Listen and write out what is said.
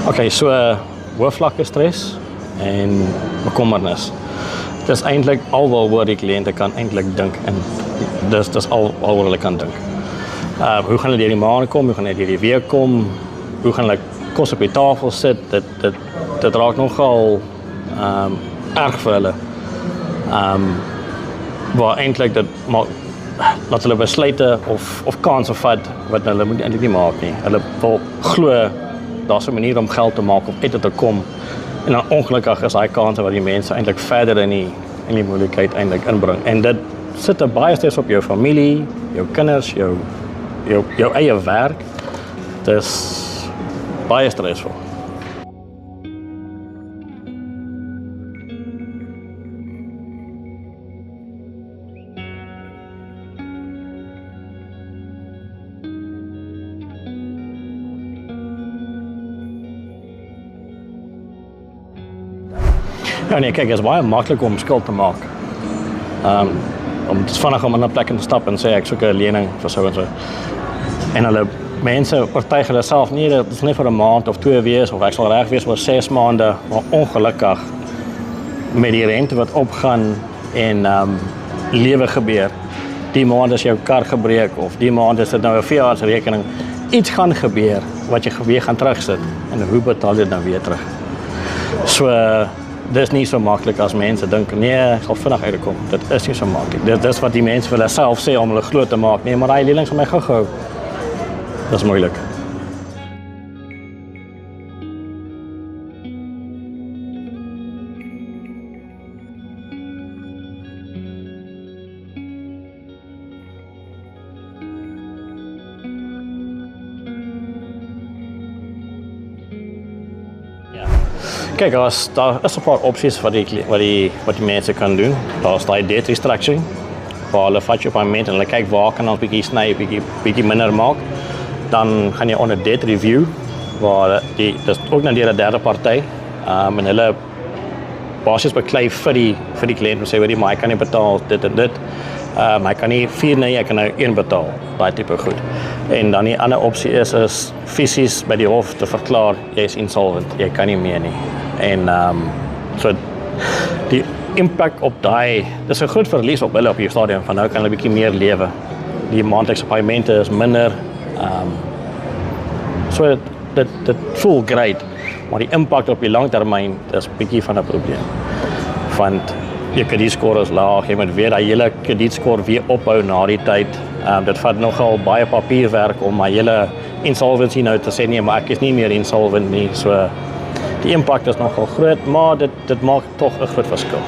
Okay, so hoë vlakke stres en bekommernis. Dis eintlik alwaaroor die kliënte kan eintlik dink en dis alwaaroor hulle kan dink. Hoe gaan hulle deur die maand kom, hoe gaan hulle deur die week kom, hoe gaan hulle kos op die tafel sit, dit raak nogal erg vir hulle. Waar eintlik dit maak laat hulle besluite of kanse vat wat hulle moet eintlik nie maak nie. Hulle wil glo daar's 'n manier om geld te maak of uit te kom. En dan ongelukkig is daai kanse wat die mense eintlik verder in die moeilikheid eintlik inbring. En dit sit 'n baie stres op jou familie, jou kinders, jou eie werk. Dis baie stresvol. Ja nee, kyk, is baie maklik om skuld te maak. Om vinnig om 'n ander plek in te stap en sê ek soek 'n lening vir so en so. En hulle mense oortuig hulle self nie dat dit net vir 'n maand of 2 wees of ek sal reg wees vir 6 maande, maar ongelukkig met die rente wat opgaan en lewe gebeur. Die maand as jou kar gebreek of die maand is dit nou 'n veeartsrekening. Iets gaan gebeur wat jy weer gaan terugsit en hoe betaal jy dit nou weer terug? So dis nie so maklik as mense dink, nee, ek sal vinnig uitkom. Dit is nie so maklik. Dis wat die mense vir hulle self sê om hulle glo te maak. Nee, maar daai lenings van my gou-gou. Dis moeilik. Kyk, daar is 'n paar opsies wat die mense kan doen. Daar's daai debt restructuring, waar hulle vat jou payment en hulle kyk waar kan ons bietjie sny, bietjie minder maak. Dan gaan jy onder debt review, waar dis ook na deur 'n derde party, en hulle basies beklei vir die kliënt en sê, weet jy, maar hy kan nie betaal dit en dit. Hy kan nie 4 nie, hy kan nou 1 betaal, daai tipe goed. En dan die ander opsie is fisies by die hof te verklaar, jy is insolvent, jy kan nie meer nie. En so die impak op daai, dis 'n groot verlies op hulle op die stadium van nou kan hulle 'n bietjie meer lewe. Die maandelikse paemente is minder. So dit voel great, maar die impak op die langtermyn is bietjie van 'n probleem. Want jou kredietskor is laag, jy moet weer daai hele kredietskor weer opbou na die tyd. Dit vat nogal baie papierwerk om my hele insolvency nou te sê nee, maar ek is nie meer insolvent nie. So die impak is nogal groot, maar dit maak tog 'n groot verskil.